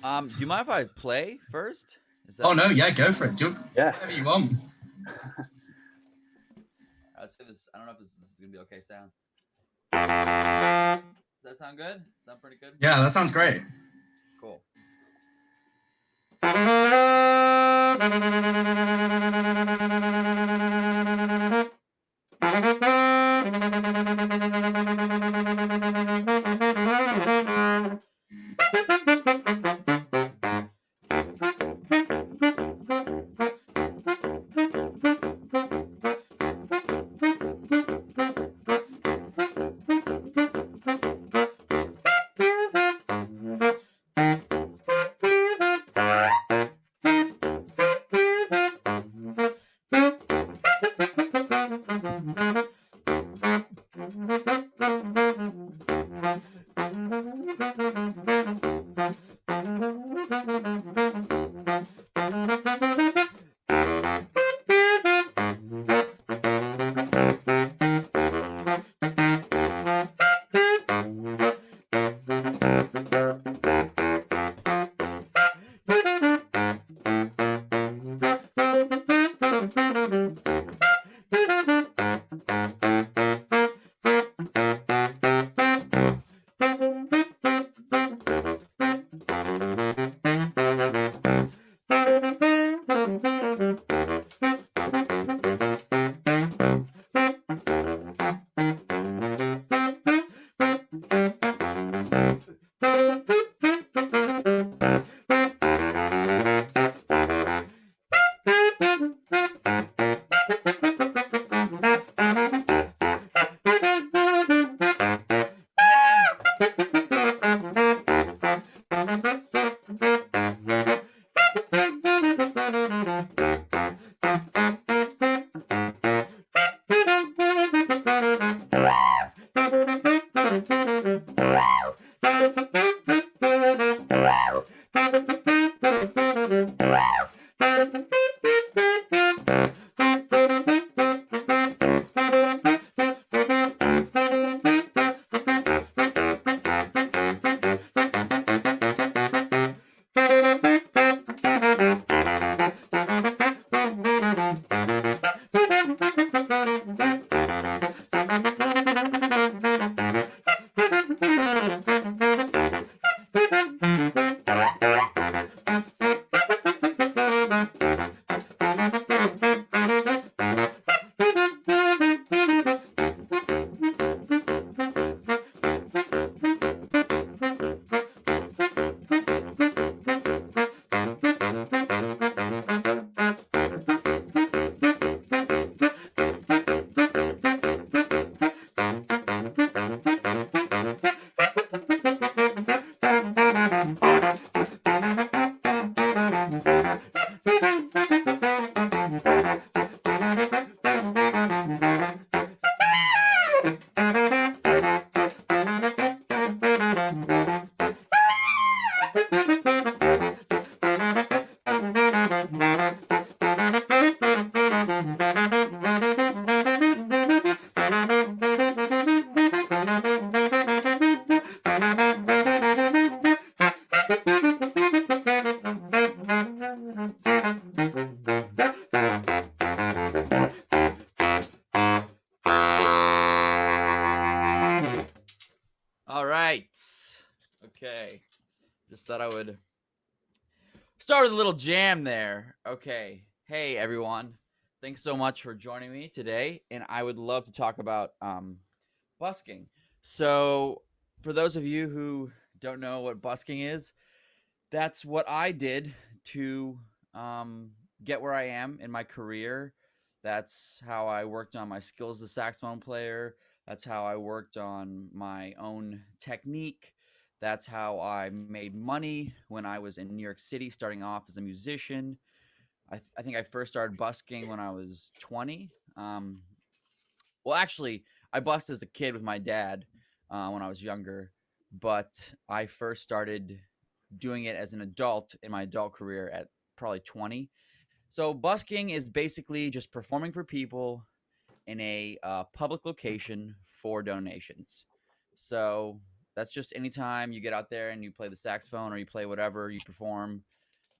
Do you mind if I play first? Is Oh that no, yeah, go for it. Do Yeah. whatever you want. let's give this? I don't know if this is gonna be okay sound. Does that sound good? Sound pretty good? Yeah, that sounds great. Cool. All right. Okay. Just thought I would start with a little jam there. Okay. Hey, everyone. Thanks so much for joining me today. And I would love to talk about busking. So, for those of you who don't know what busking is, that's what I did to um, get where I am in my career. That's how I worked on my skills as a saxophone player. That's how I worked on my own technique. That's how I made money when I was in New York City, starting off as a musician. I think I first started busking when I was 20. Well, actually, I busked as a kid with my dad when I was younger, but I first started doing it as an adult in my adult career at probably 20. So busking is basically just performing for people in a public location for donations. So That's just anytime you get out there and you play the saxophone or you play whatever you perform.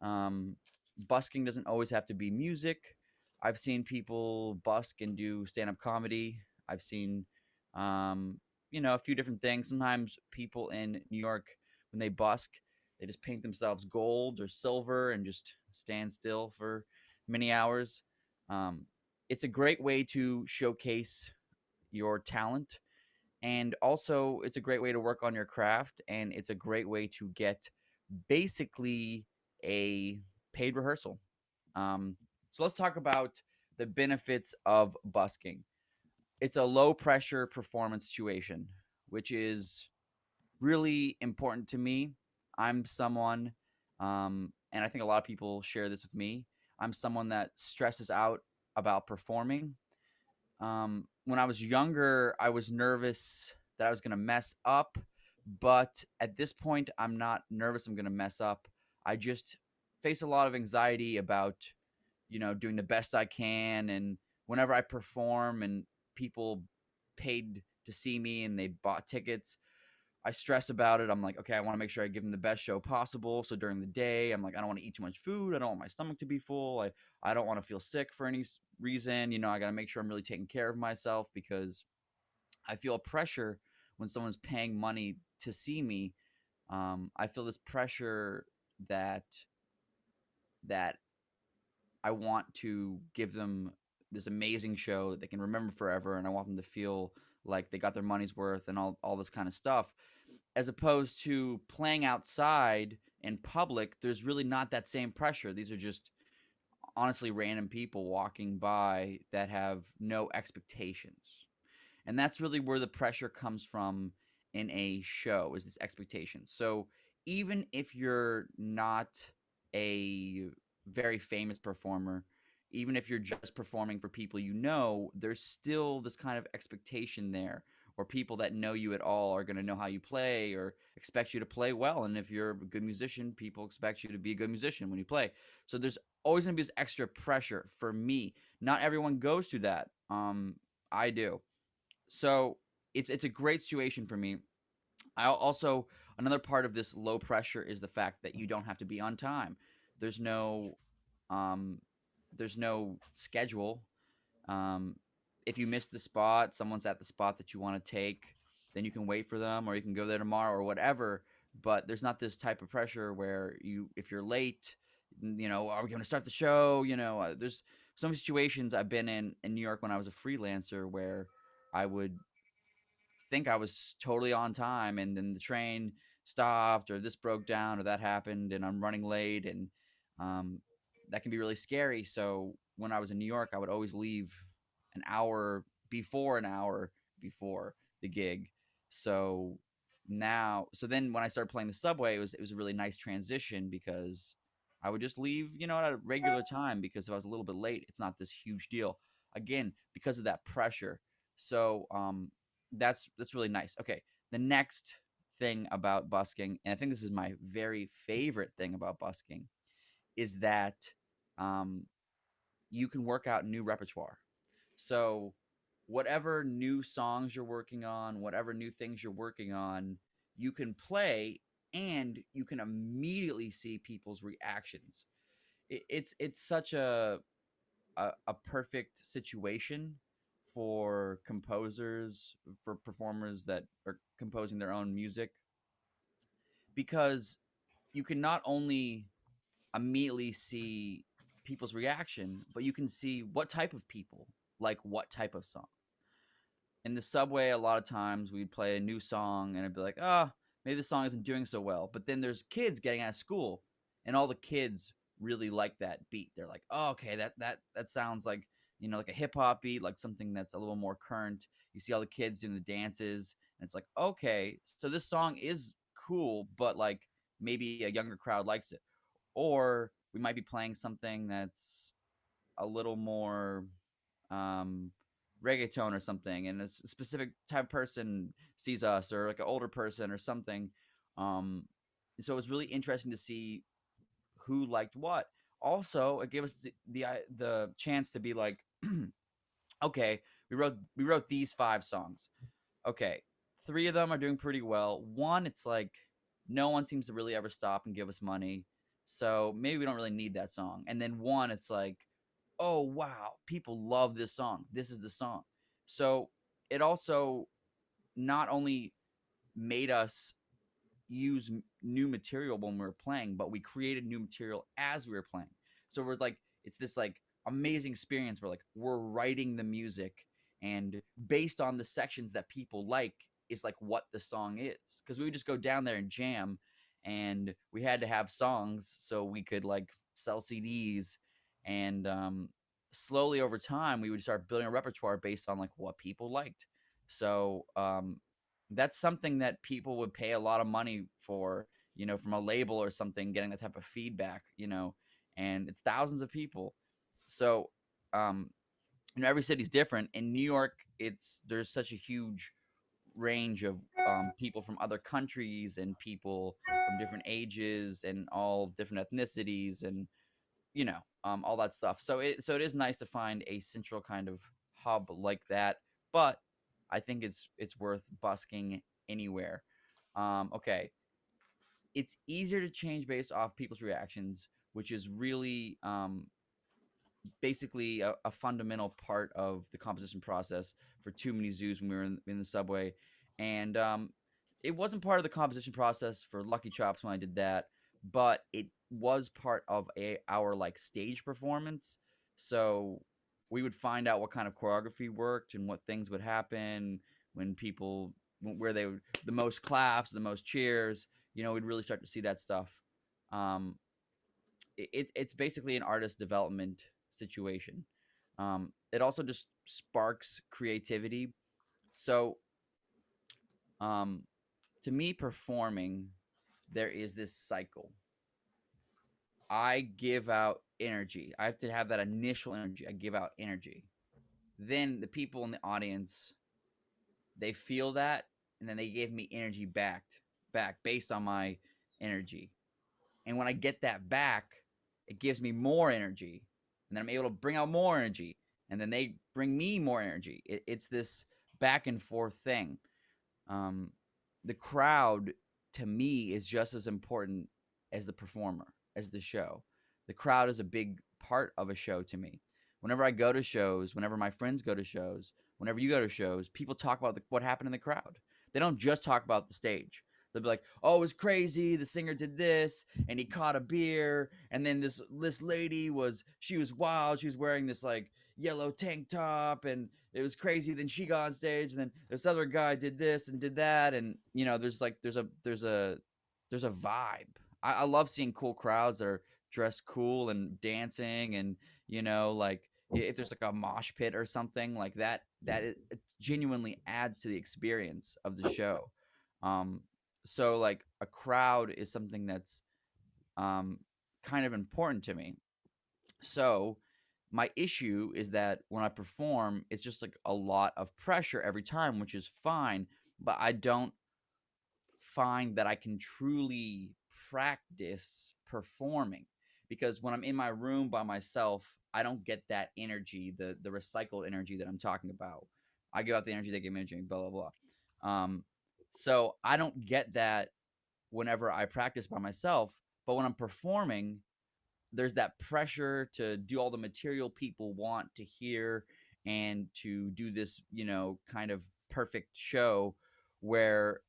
Um, Busking doesn't always have to be music. I've seen people busk and do stand-up comedy. I've seen, um, a few different things. Sometimes people in New York, when they busk, they just paint themselves gold or silver and just stand still for many hours. Um, it's a great way to showcase your talent, and also it's a great way to work on your craft, and it's a great way to get basically a paid rehearsal. So let's talk about the benefits of busking. It's a low pressure performance situation, which is really important to me. I'm someone, and I think a lot of people share this with me. I'm someone that stresses out about performing. When I was younger, I was nervous that I was going to mess up, but at this point, I'm not nervous I'm going to mess up. I just face a lot of anxiety about, doing the best I can. And whenever I perform and people paid to see me and they bought tickets, I stress about it. I'm like, okay, I want to make sure I give them the best show possible. So during the day, I'm like, I don't want to eat too much food. I don't want my stomach to be full. I don't want to feel sick for any reason. I got to make sure I'm really taking care of myself because I feel pressure when someone's paying money to see me. I feel this pressure that that I want to give them this amazing show that they can remember forever, and I want them to feel like they got their money's worth and all this kind of stuff. As opposed to playing outside in public, there's really not that same pressure. These are just honestly random people walking by that have no expectations. And that's really where the pressure comes from in a show, is this expectation. So even if you're not a very famous performer, even if you're just performing for people there's still this kind of expectation there, or people that know you at all are going to know how you play or expect you to play well. And if you're a good musician, people expect you to be a good musician when you play. So there's always going to be this extra pressure for me. Not everyone goes through that. I do. So it's a great situation for me. I also, another part of this low pressure is the fact that you don't have to be on time. There's no um there's no schedule. Um if you miss the spot, someone's at the spot that you want to take, then you can wait for them or you can go there tomorrow or whatever. But there's not this type of pressure where if you're late, are we going to start the show? There's some situations I've been in New York when I was a freelancer where I would think I was totally on time, and then the train stopped, or this broke down, or that happened, and I'm running late, and um, that can be really scary. So when I was in New York, I would always leave an hour before the gig. So so then when I started playing the subway, it was a really nice transition because I would just leave, at a regular time, because if I was a little bit late, it's not this huge deal. Again, because of that pressure. So that's really nice. Okay, the next thing about busking, and I think this is my very favorite thing about busking, is that um, you can work out new repertoire. So whatever new songs you're working on, whatever new things you're working on, you can play, and you can immediately see people's reactions. It's such a perfect situation for composers, for performers that are composing their own music, because you can not only immediately see people's reaction, but you can see what type of people like what type of song. In the subway, a lot of times we'd play a new song and it'd be like, oh, maybe this song isn't doing so well. But then there's kids getting out of school, and all the kids really like that beat. They're like, oh, okay, that sounds like, like a hip hop beat, like something that's a little more current. You see all the kids doing the dances, and it's like, okay, so this song is cool, but like maybe a younger crowd likes it. Or we might be playing something that's a little more um, reggaeton or something, and a specific type of person sees us, or like an older person or something. Um, so it was really interesting to see who liked what. Also, it gave us the chance to be like, okay, we wrote these 5 songs. Okay, three of them are doing pretty well. One, it's like no one seems to really ever stop and give us money, so maybe we don't really need that song. And then one, it's like, oh wow, people love this song. This is the song. So it also not only made us use new material when we were playing, but we created new material as we were playing. So we're like, it's this like amazing experience where like we're writing the music and based on the sections that people like is like what the song is. Because we would just go down there and jam, and we had to have songs so we could like sell CDs, and slowly over time we would start building a repertoire based on like what people liked. So that's something that people would pay a lot of money for, from a label or something, getting that type of feedback, and it's thousands of people. So, um, every city's different. In New York, there's such a huge range of people from other countries and people from different ages and all different ethnicities and all that stuff. So it is nice to find a central kind of hub like that, but I think it's worth busking anywhere. Okay, it's easier to change based off people's reactions, which is really basically a fundamental part of the composition process for Too Many Zoos when we were in the subway. And it wasn't part of the composition process for Lucky Chops when I did that, but it was part of our like stage performance. So we would find out what kind of choreography worked and what things would happen when people where they would the most claps, the most cheers. We'd really start to see that stuff. Um, it's basically an artist development situation. It also just sparks creativity. So, um, to me, performing, there is this cycle. I give out energy. I have to have that initial energy. I give out energy. Then the people in the audience, they feel that, and then they give me energy back based on my energy. And when I get that back, it gives me more energy. And then I'm able to bring out more energy. And then they bring me more energy. It's this back and forth thing. Um, the crowd, to me, is just as important as the performer, as the show. The crowd is a big part of a show to me. Whenever I go to shows, whenever my friends go to shows, whenever you go to shows, people talk about what happened in the crowd. They don't just talk about the stage. They'll be like, "Oh, it was crazy. The singer did this, and he caught a beer, and then this lady she was wild. She was wearing this like yellow tank top, and it was crazy. Then she got on stage, and then this other guy did this and did that, and there's a vibe. I love seeing cool crowds that are dressed cool and dancing, and like if there's like a mosh pit or something like that, it genuinely adds to the experience of the show. Um, so like a crowd is something that's um, kind of important to me. So my issue is that when I perform, it's just like a lot of pressure every time, which is fine, but I don't find that I can truly practice performing because when I'm in my room by myself, I don't get that energy, the recycled energy that I'm talking about. I give out the energy, they give me energy, blah blah blah. So I don't get that whenever I practice by myself, but when I'm performing, there's that pressure to do all the material people want to hear and to do this, kind of perfect show where,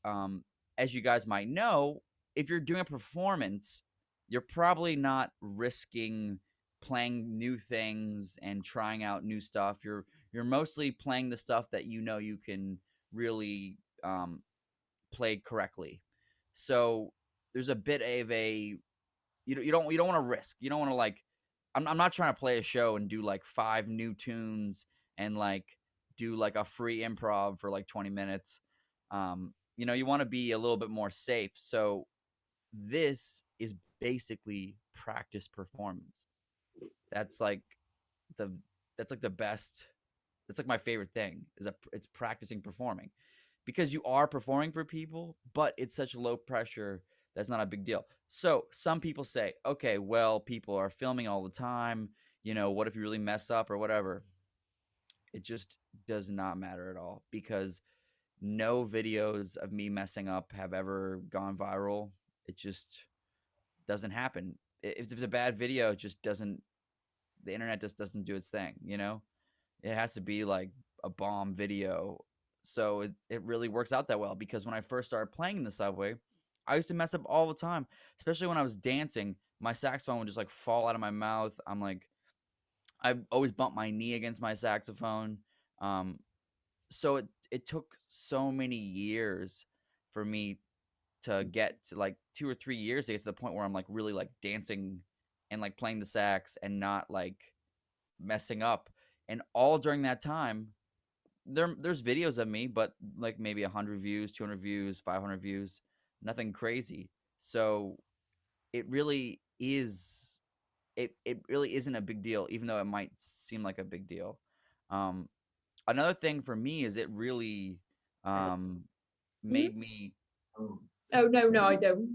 as you guys might know, if you're doing a performance, you're probably not risking playing new things and trying out new stuff. You're mostly playing the stuff that you can really play correctly. So there's a bit of a you don't want to risk. You don't want to like. I'm not trying to play a show and do like five new tunes and like do like a free improv for like 20 minutes. You want to be a little bit more safe. So this is basically practice performance. That's like the that's like the best. That's like my favorite thing it's practicing performing because you are performing for people, but it's such low pressure that's not a big deal. So some people say, okay, well, people are filming all the time. What if you really mess up or whatever? It just does not matter at all because no videos of me messing up have ever gone viral. It just doesn't happen. If it's a bad video, it just doesn't. The internet just doesn't do its thing. It has to be like a bomb video. So it really works out that well because when I first started playing in the subway, I used to mess up all the time, especially when I was dancing. My saxophone would just like fall out of my mouth. I always bump my knee against my saxophone. Um, so it took so many years for me to get to like 2 or 3 years to get to the point where I'm like really like dancing and like playing the sax and not like messing up. And all during that time, there's videos of me, but like maybe 100 views, 200 views, 500 views, nothing crazy. So it really is it really isn't a big deal, even though it might seem like a big deal. Um, Another thing for me is it really um, Hmm? made me Oh no, no, I don't.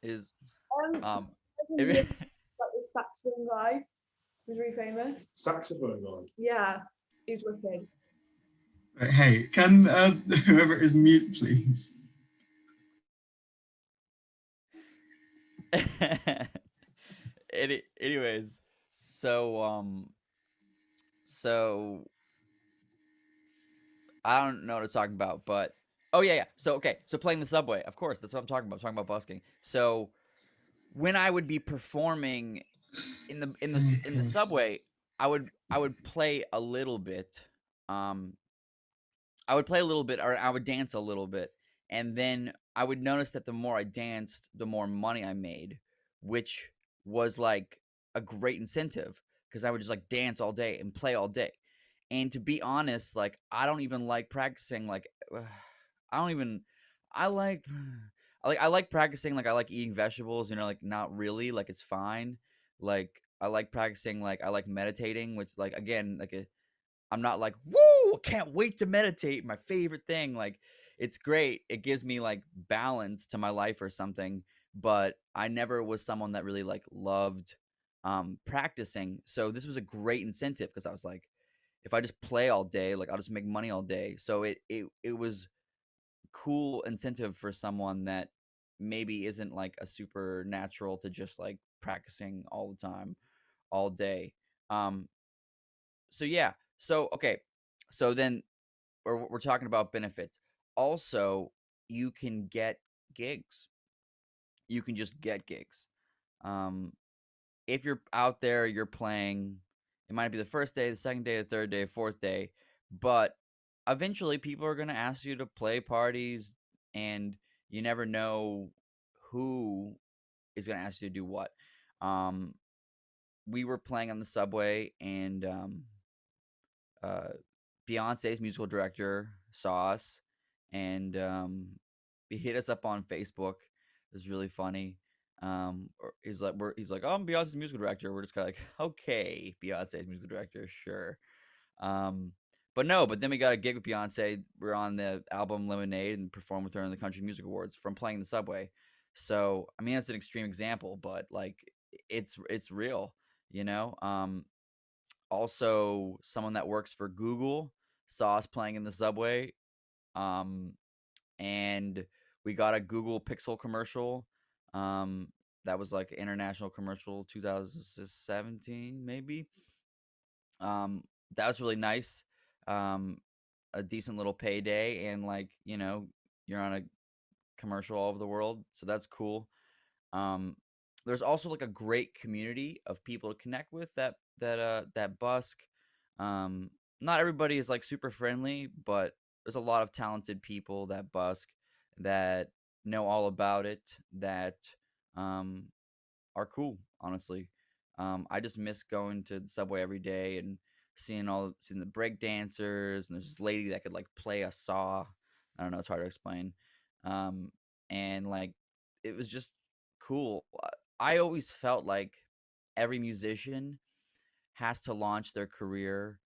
is Um, um, like it, this saxophone guy who's really famous. Saxophone guy. Yeah, he's wicked. Right, hey, can whoever is mute, please? anyways, so I don't know what I'm talking about, but oh yeah, yeah. So okay, so playing the subway, of course, that's what I'm talking about. I'm talking about busking. So when I would be performing in the subway, I would play a little bit. Um, I would play a little bit, or I would dance a little bit, and then I would notice that the more I danced, the more money I made, which was like a great incentive because I would just like dance all day and play all day. And to be honest, like I don't even like practicing. Like I don't even. I like. I like practicing. Like I like eating vegetables. Like not really. Like it's fine. Like I like practicing. Like I like meditating, which like again like I'm not like, woo, can't wait to meditate. My favorite thing. Like, it's great. It gives me like balance to my life or something. But I never was someone that really like loved practicing. So this was a great incentive because I was like, if I just play all day, like I'll just make money all day. So it was cool incentive for someone that maybe isn't like a supernatural to just like practicing all the time, all day. Um, so yeah. So okay. So then we're talking about benefits. Also, you can get gigs. You can just get gigs. Um, if you're out there, you're playing. It might be the first day, the second day, the third day, fourth day, but eventually people are gonna ask you to play parties, and you never know who is gonna ask you to do what. Um, we were playing on the subway, and uh, Beyonce's musical director saw us, and he hit us up on Facebook. It was really funny. He's like, oh, I'm Beyonce's musical director. We're just kind of like, okay, Beyonce's musical director, sure. Um, but then we got a gig with Beyonce. We're on the album Lemonade and performed with her in the Country Music Awards from playing the subway. So I mean, that's an extreme example, but like, it's real, you know. Also, someone that works for Google saw us playing in the subway, um, and we got a Google Pixel commercial. Um, that was like an international commercial, 2017 maybe. Um, that was really nice. Um, a decent little payday, and like you're on a commercial all over the world, so that's cool. Um, there's also like a great community of people to connect with that busk. Um, Not everybody is like super friendly, but there's a lot of talented people that busk that know all about it that um, are cool. Honestly, I just miss going to the subway every day and seeing the break dancers, and there's this lady that could like play a saw. I don't know, it's hard to explain. Um, and like it was just cool. I always felt like every musician has to launch their career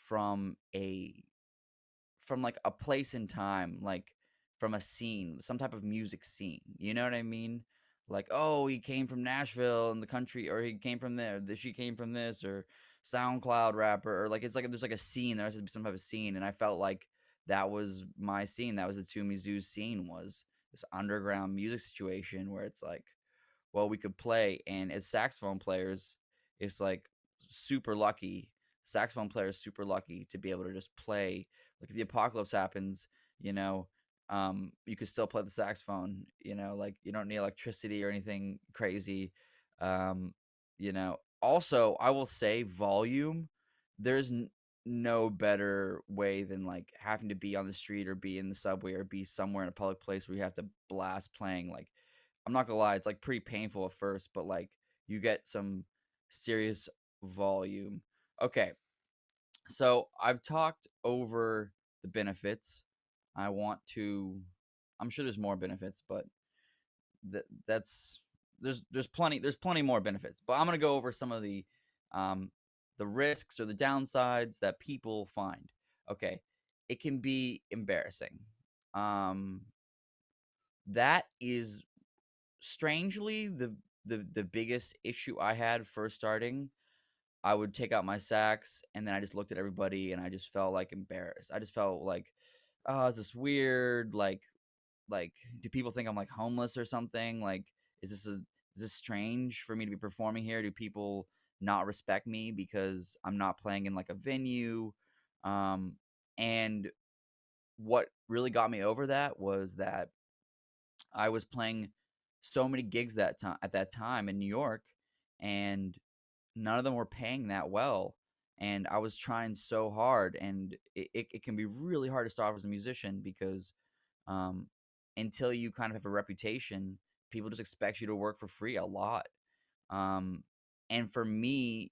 from a from like a place in time, like from a scene, some type of music scene. You know what I mean? Like, oh, he came from Nashville in the country, or he came from there. She came from this, or SoundCloud rapper, or like it's like there's like a scene. There has to be some type of scene, and I felt like that was my scene. That was the Toomey Zoo's scene, was this underground music situation where it's like, well, we could play, and as saxophone players, it's like super lucky. Saxophone players super lucky to be able to just play. Like if the apocalypse happens, you know, you could still play the saxophone. You know, like you don't need electricity or anything crazy. Um, you know. Also, I will say volume. There's no better way than like having to be on the street or be in the subway or be somewhere in a public place where you have to blast playing. Like, I'm not gonna lie, it's like pretty painful at first, but like you get some serious volume. Okay, so I've talked over the benefits. I want to. I'm sure there's more benefits, but that's there's plenty more benefits. But I'm gonna go over some of um, the risks or the downsides that people find. Okay, it can be embarrassing. Um, that is strangely the biggest issue I had first starting. I would take out my sax and then I just looked at everybody and I just felt like embarrassed. I just felt like, oh, is this weird? Like do people think I'm like homeless or something? Like is this strange for me to be performing here? Do people not respect me because I'm not playing in like a venue? Um and what really got me over that was that I was playing so many gigs that time at that time in New York, and none of them were paying that well. And I was trying so hard, and it can be really hard to start off as a musician because um, until you kind of have a reputation, people just expect you to work for free a lot. Um, and for me,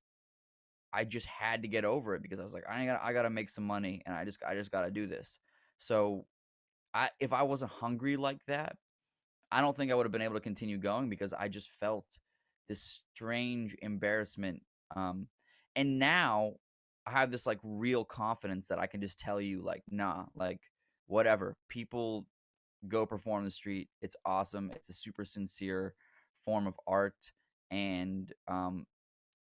I just had to get over it because I was like, I gotta make some money, and I just gotta do this. So if I wasn't hungry like that, I don't think I would have been able to continue going because I just felt this strange embarrassment. Um, and now I have this like real confidence that I can just tell you, like, nah, like, whatever. People go perform in the street. It's awesome. It's a super sincere form of art. And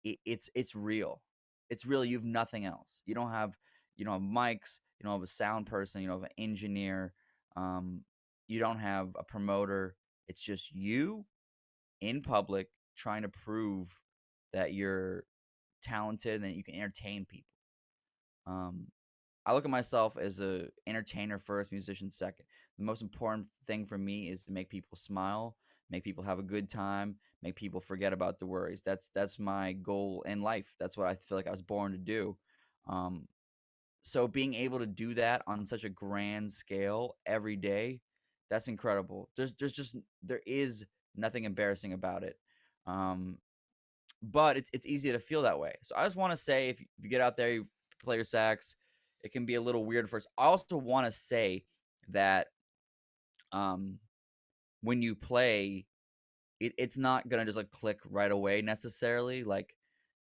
it's real. It's real. You have nothing else. You don't have mics. You don't have a sound person. You don't have an engineer. Um, you don't have a promoter. It's just you in public trying to prove that you're talented and that you can entertain people. Um, I look at myself as a entertainer first, musician second. The most important thing for me is to make people smile, make people have a good time, make people forget about the worries. That's my goal in life. That's what I feel like I was born to do. Um, so being able to do that on such a grand scale every day, that's incredible. There is nothing embarrassing about it. Um, but it's easy to feel that way. So I just want to say, if you get out there, you play your sax, it can be a little weird first. I also want to say that um, when you play, it's not gonna just like click right away necessarily. Like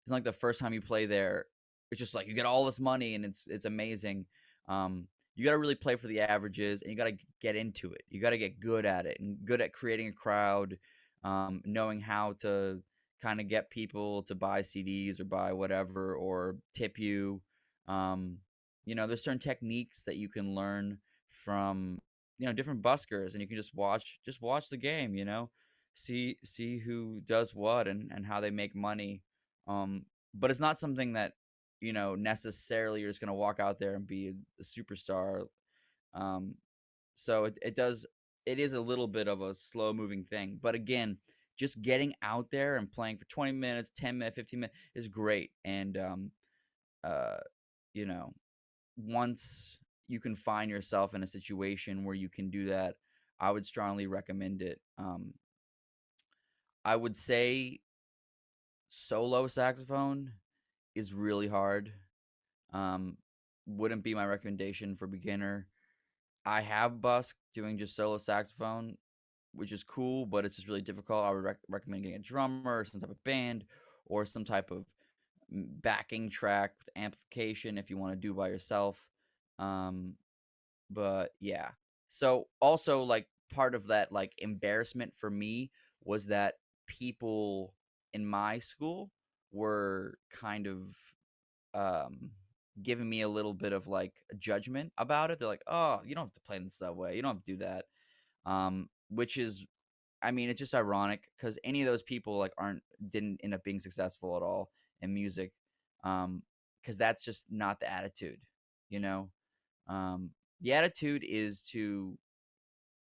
it's not like the first time you play there, it's just like you get all this money and it's amazing. You got to really play for the averages, and you got to get into it. You got to get good at it and good at creating a crowd, knowing how to kind of get people to buy CDs or buy whatever or tip you. Um, there's certain techniques that you can learn from different buskers, and you can just watch the game. See who does what and how they make money. Um, but it's not something that necessarily you're just gonna walk out there and be a superstar. Um, so it is a little bit of a slow moving thing. But again, just getting out there and playing for 20 minutes, 10 minutes, 15 minutes is great. And uh, you know, once you can find yourself in a situation where you can do that, I would strongly recommend it. I would say solo saxophone is really hard. Um, wouldn't be my recommendation for beginner. I have busked doing just solo saxophone, which is cool, but it's just really difficult. I would recommend getting a drummer, or some type of band, or some type of backing track with amplification if you want to do by yourself. Um, but yeah. So also like part of that like embarrassment for me was that people in my school were kind of um giving me a little bit of like a judgment about it. They're like, "Oh, you don't have to play in the subway. You don't have to do that." Which is, I mean, it's just ironic because any of those people like didn't end up being successful at all in music, because that's just not the attitude, you know. The attitude is to,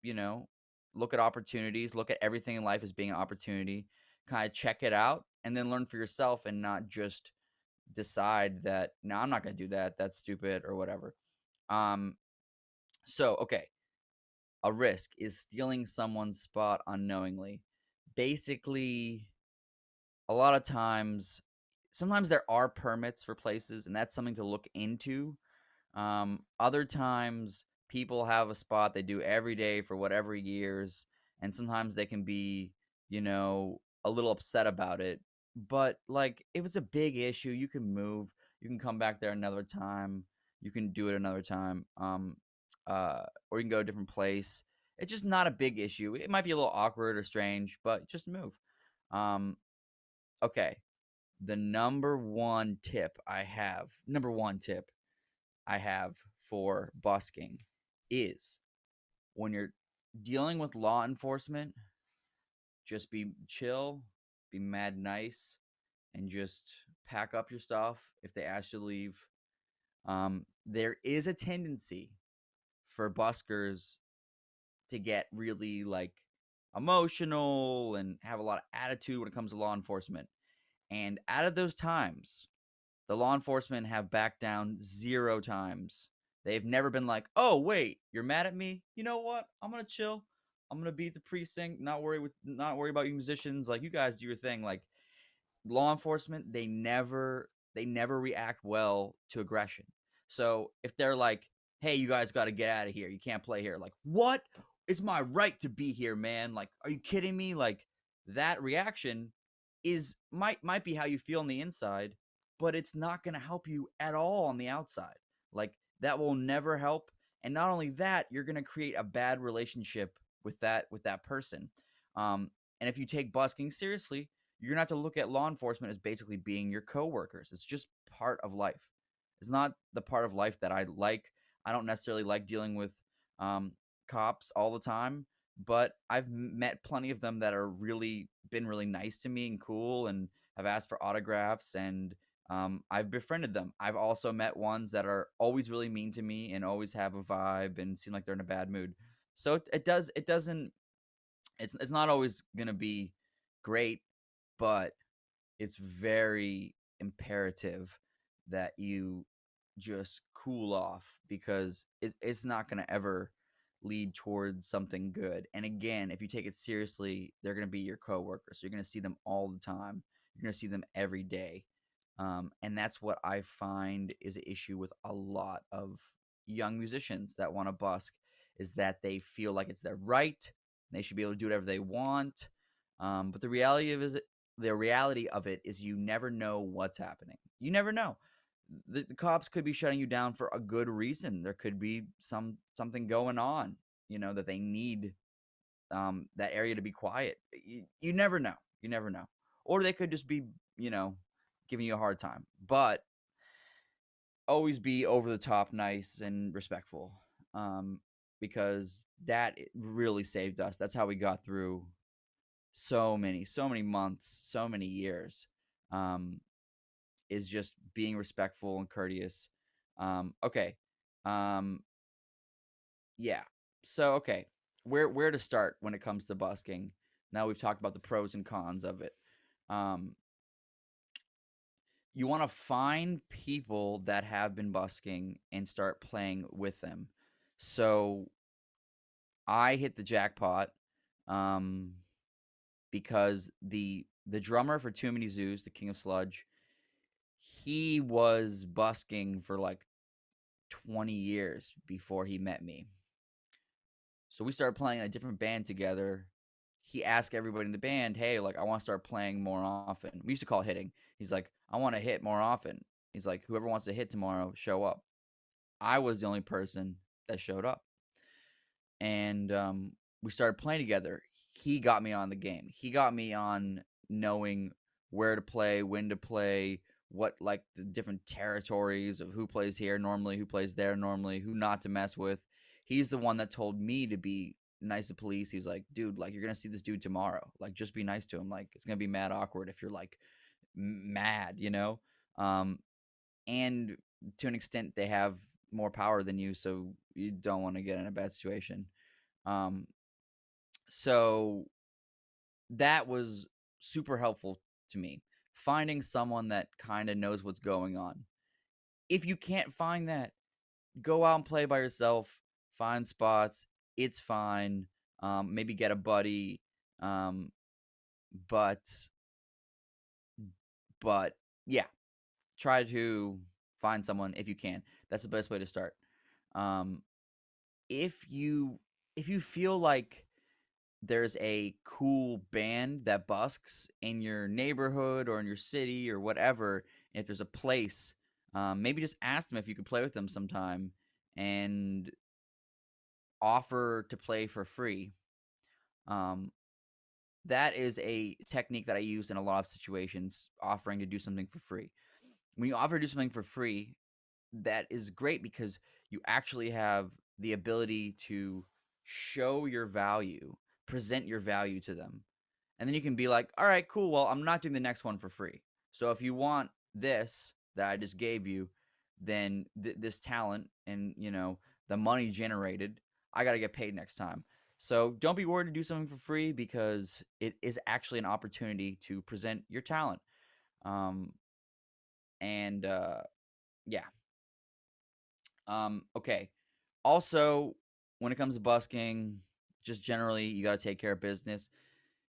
you know, look at opportunities, look at everything in life as being an opportunity, kind of check it out, and then learn for yourself, and not just decide that no, I'm not gonna do that. That's stupid or whatever. Um, so okay, a risk is stealing someone's spot unknowingly. Basically, a lot of times, sometimes there are permits for places, and that's something to look into. Other times, people have a spot they do every day for whatever years, and sometimes they can be, a little upset about it. But like, if it's a big issue, you can move. You can come back there another time. You can do it another time. Or you can go to a different place. It's just not a big issue. It might be a little awkward or strange, but just move. Um, okay. The number one tip I have for busking is when you're dealing with law enforcement, just be chill, be mad nice, and just pack up your stuff if they ask you to leave. There is a tendency for buskers to get really like emotional and have a lot of attitude when it comes to law enforcement. And out of those times, the law enforcement have backed down 0 times. They've never been like, "Oh, wait, you're mad at me? You know what? I'm gonna chill. I'm gonna be at the precinct. Not worry about you musicians. Like, you guys do your thing." Like, law enforcement, they never react well to aggression. So if they're like, "Hey, you guys got to get out of here. You can't play here." Like, "What? It's my right to be here, man. Like, are you kidding me?" Like, that reaction might be how you feel on the inside, but it's not going to help you at all on the outside. Like, that will never help. And not only that, you're going to create a bad relationship with that person. And if you take busking seriously, you're gonna have to look at law enforcement as basically being your coworkers. It's just part of life. It's not the part of life that I like. I don't necessarily like dealing with um, cops all the time, but I've met plenty of them that are really been really nice to me and cool, and have asked for autographs, and I've befriended them. I've also met ones that are always really mean to me and always have a vibe and seem like they're in a bad mood. So it's not always gonna be great, but it's very imperative that you just cool off, because it's not going to ever lead towards something good. And again, if you take it seriously, they're going to be your coworkers. So you're going to see them all the time. You're going to see them every day. And that's what I find is an issue with a lot of young musicians that want to busk, is that they feel like it's their right. They should be able to do whatever they want. But the reality of it is you never know what's happening. You never know. The cops could be shutting you down for a good reason. There could be something going on, that they need that area to be quiet. You never know. You never know. Or they could just be, giving you a hard time. But always be over the top nice and respectful, because that really saved us. That's how we got through so many months, so many years, is just being respectful and courteous. Okay. Yeah. So, okay. Where to start when it comes to busking? Now we've talked about the pros and cons of it. You want to find people that have been busking and start playing with them. So I hit the jackpot, because the drummer for Too Many Zoos, the King of Sludge, he was busking for like 20 years before he met me. So we started playing in a different band together. He asked everybody in the band, "Hey, like, I want to start playing more often." We used to call it hitting. He's like, "I want to hit more often." He's like, "Whoever wants to hit tomorrow, show up." I was the only person that showed up. And we started playing together. He got me on the game. He got me on knowing where to play, when to play, what like the different territories of who plays here normally, who plays there normally, who not to mess with. He's the one that told me to be nice to police. He's like, dude, like you're gonna see this dude tomorrow. Like just be nice to him. Like it's gonna be mad awkward if you're like mad, you know. And to an extent, they have more power than you, so you don't want to get in a bad situation. Um, so that was super helpful to me. Finding someone that kind of knows what's going on. If you can't find that, go out and play by yourself. Find spots. It's fine. Maybe get a buddy. Um, but but yeah, try to find someone if you can. That's the best way to start. Um, if you feel like there's a cool band that busks in your neighborhood or in your city or whatever, if there's a place, maybe just ask them if you could play with them sometime and offer to play for free. Um, that is a technique that I use in a lot of situations, offering to do something for free. When you offer to do something for free, that is great because you actually have the ability to show your value, present your value to them. And then you can be like, all right, cool. Well, I'm not doing the next one for free. So if you want this that I just gave you, then this talent and, the money generated, I got to get paid next time. So don't be worried to do something for free because it is actually an opportunity to present your talent. Um, and yeah. Okay. Also, when it comes to busking, just generally, you got to take care of business.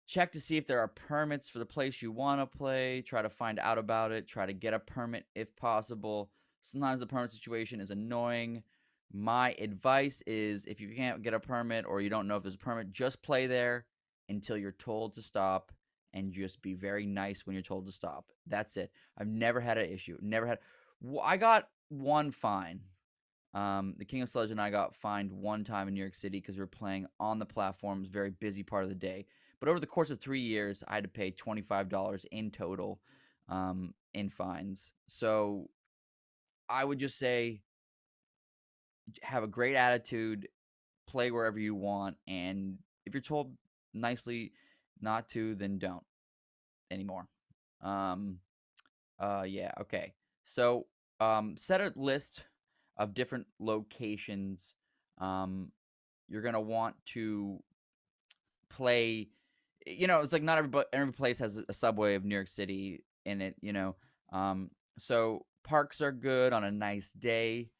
Check to see if there are permits for the place you want to play. Try to find out about it. Try to get a permit if possible. Sometimes the permit situation is annoying. My advice is if you can't get a permit or you don't know if there's a permit, just play there until you're told to stop and just be very nice when you're told to stop. That's it. I've never had an issue. Never had. I got one fine. The King of Sledge and I got fined one time in New York City because we were playing on the platforms, very busy part of the day. But over the course of 3 years, I had to pay $25 in total in fines. So I would just say have a great attitude, play wherever you want, and if you're told nicely not to, then don't anymore. Um, yeah, okay. So set a list of different locations you're going to want to play. It's like not every place has a subway of New York City in it. So parks are good on a nice day.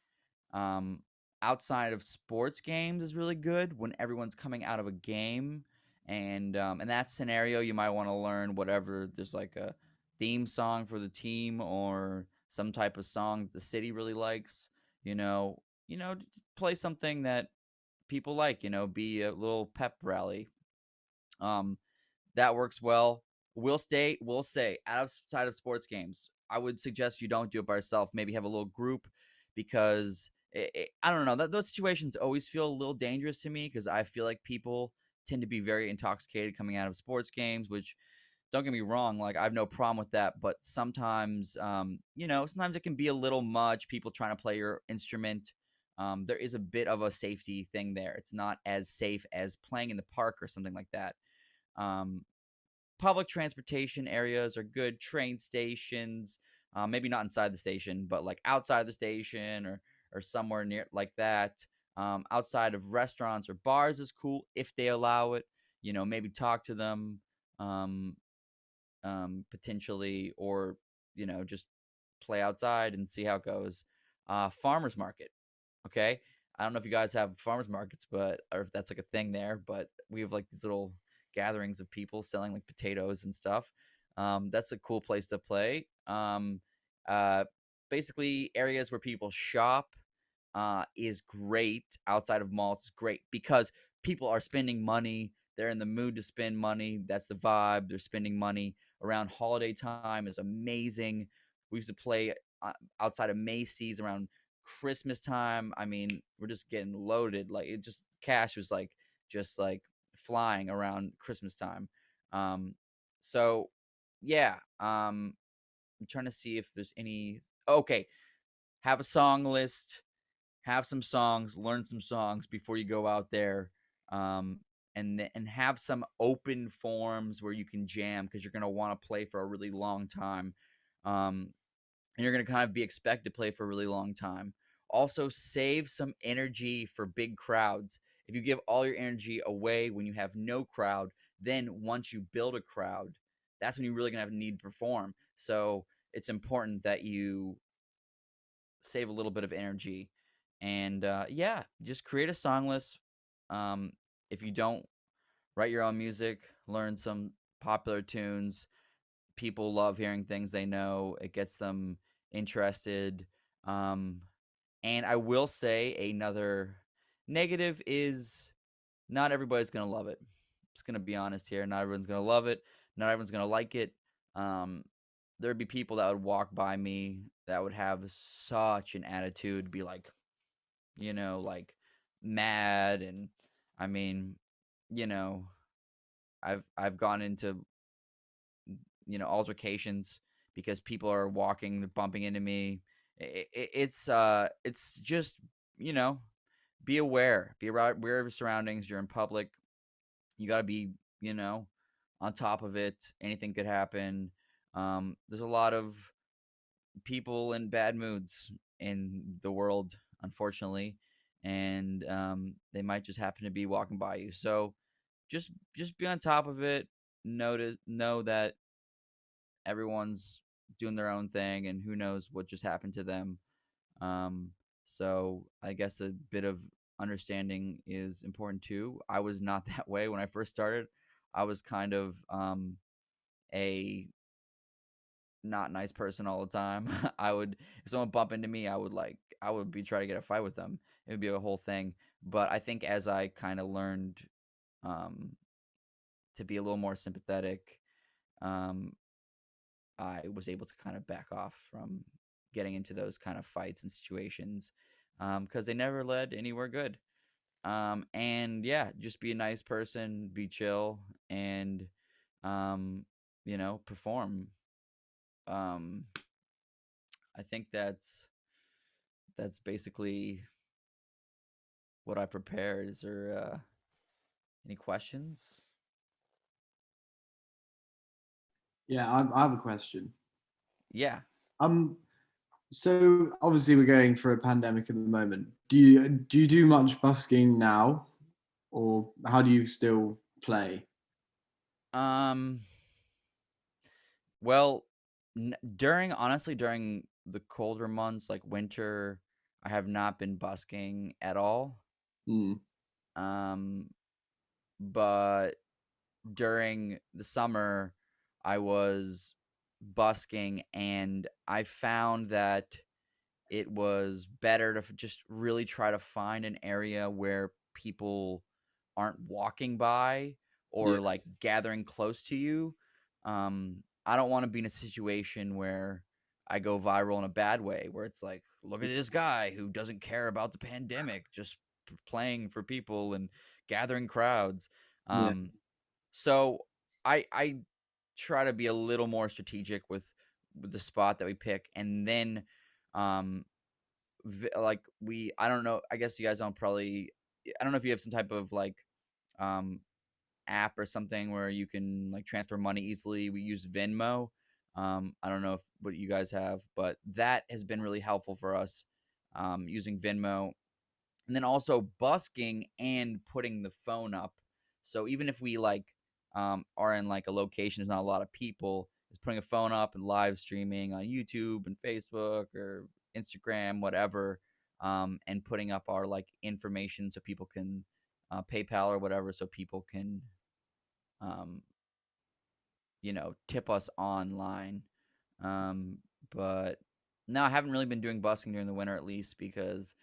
um Outside of sports games is really good when everyone's coming out of a game, and in that scenario you might want to learn whatever, there's like a theme song for the team or some type of song that the city really likes. Play something that people like, be a little pep rally. um that works well. We'll say outside of sports games, I would suggest you don't do it by yourself. Maybe have a little group because I don't know. Those situations always feel a little dangerous to me because I feel like people tend to be very intoxicated coming out of sports games, which don't get me wrong, like I have no problem with that, but sometimes sometimes it can be a little much, people trying to play your instrument. There is a bit of a safety thing there. It's not as safe as playing in the park or something like that. um, Public transportation areas are good. Train stations, maybe not inside the station, but like outside the station or somewhere near like that. Outside of restaurants or bars is cool if they allow it. Maybe talk to them um, potentially, or just play outside and see how it goes. Farmers market. Okay. I don't know if you guys have farmers markets, or if that's like a thing there, but we have like these little gatherings of people selling like potatoes and stuff. That's a cool place to play. Uh, Basically, areas where people shop is great. Outside of malls is great because people are spending money. They're in the mood to spend money. That's the vibe. They're spending money. Around holiday time is amazing. We used to play outside of Macy's around Christmas time. I mean, we're just getting loaded. Like cash was like just like flying around Christmas time. So yeah. I'm trying to see if there's any. Okay, have a song list, have some songs, learn some songs before you go out there, um, and have some open forms where you can jam because you're gonna want to play for a really long time, and you're gonna kind of be expected to play for a really long time. Also, save some energy for big crowds. If you give all your energy away when you have no crowd, then once you build a crowd, that's when you're really gonna have a need to perform. So it's important that you save a little bit of energy, and yeah, just create a song list. Um, if you don't write your own music, learn some popular tunes. People love hearing things they know. It gets them interested. Um, and I will say another negative is not everybody's gonna love it. Just gonna be honest here. Not everyone's gonna love it. Not everyone's gonna like it. Um, there'd be people that would walk by me that would have such an attitude, be like, like mad, and I mean, you know, I've gone into altercations because people are walking, bumping into me. It's just you know be aware, aware of your surroundings. You're in public. You got to be on top of it. Anything could happen. There's a lot of people in bad moods in the world, unfortunately, and they might just happen to be walking by you. So just be on top of it. Know that everyone's doing their own thing, and who knows what just happened to them. Um, so I guess a bit of understanding is important too. I was not that way when I first started. I was kind of a not nice person all the time. I would, if someone bump into me, I would be trying to get a fight with them. It would be a whole thing. But I think as I kind of learned um, to be a little more sympathetic, um, I was able to kind of back off from getting into those kind of fights and situations because they never led anywhere good. And yeah, just be a nice person, be chill, and perform. Um, I think that's basically what I prepared. Is there any questions? Yeah, I have a question. Yeah. So obviously we're going through a pandemic at the moment. Do you do much busking now, or how do you still play? Um. Well, during the colder months like winter, I have not been busking at all. Mm. Um, but during the summer, I was busking, and I found that it was better to just really try to find an area where people aren't walking by Yeah, or like gathering close to you. I don't want to be in a situation where I go viral in a bad way, where it's like, look at this guy who doesn't care about the pandemic, just playing for people and gathering crowds. yeah, So I try to be a little more strategic with the spot that we pick, and then um like I don't know, I guess you guys don't probably, I don't know if you have some type of like um app or something where you can like transfer money easily. We use Venmo. I don't know if what you guys have, but that has been really helpful for us, using Venmo. And then also busking and putting the phone up. So even if we like are in like a location there's not a lot of people, is putting a phone up and live streaming on YouTube and Facebook or Instagram, whatever, and putting up our like information so people can PayPal or whatever, so people can um, tip us online. But no, I haven't really been doing busking during the winter, at least because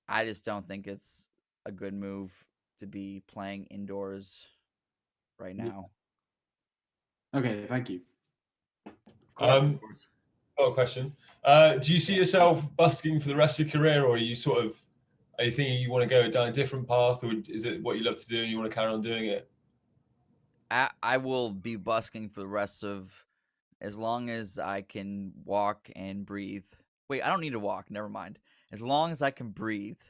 I just don't think it's a good move to be playing indoors right yeah. now. Okay, thank you. Of course, Got a question. Do you see yourself busking for the rest of your career, or are you thinking you want to go down a different path, or is it what you love to do and you want to carry on doing it? I will be busking for the rest of as long as I can walk and breathe. Wait, I don't need to walk. Never mind. As long as I can breathe,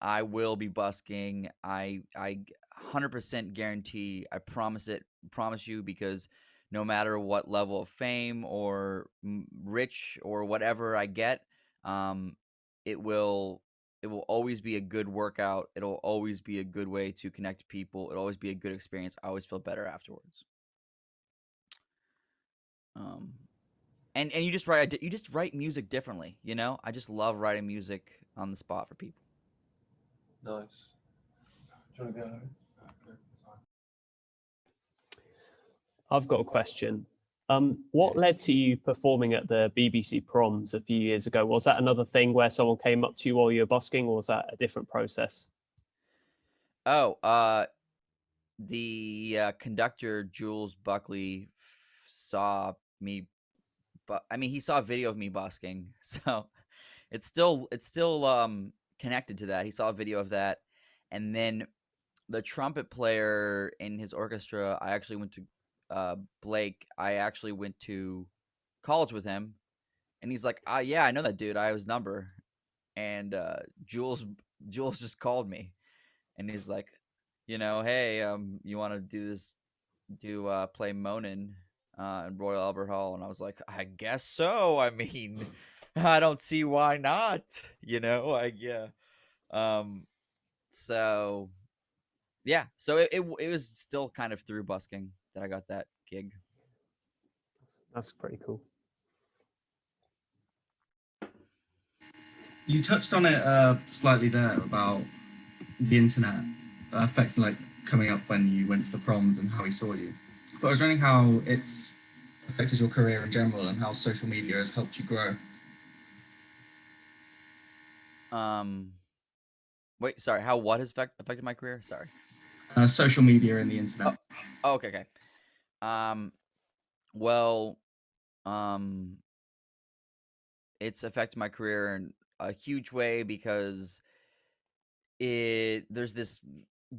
I will be busking. I 100% guarantee. I promise it. Promise you, because no matter what level of fame or rich or whatever I get, it will always be a good workout. It'll always be a good way to connect to people. It'll always be a good experience. I always feel better afterwards. And you just write music differently, you know? I just love writing music on the spot for people. Nice. Do you want to go? I've got a question. What led to you performing at the BBC Proms a few years ago? Was that another thing where someone came up to you while you were busking, or was that a different process? Oh, the conductor Jules Buckley saw me, but I mean, he saw a video of me busking, so it's still connected to that. He saw a video of that, and then the trumpet player in his orchestra, I actually went to Blake. I actually went to college with him, and he's like, yeah, I know that dude. I have his number, and Jules just called me, and he's like, you know, hey, you want to play Monin in Royal Albert Hall? And I was like, I guess so. I mean, I don't see why not. You know, yeah. So yeah, so it was still kind of through busking that I got that gig. That's pretty cool. You touched on it slightly there about the internet affecting, like, coming up when you went to the proms and how he saw you. But I was wondering how it's affected your career in general and how social media has helped you grow. Wait, sorry. How what has affected my career? Sorry. Social media and the internet. Oh, okay. Well, it's affected my career in a huge way because there's this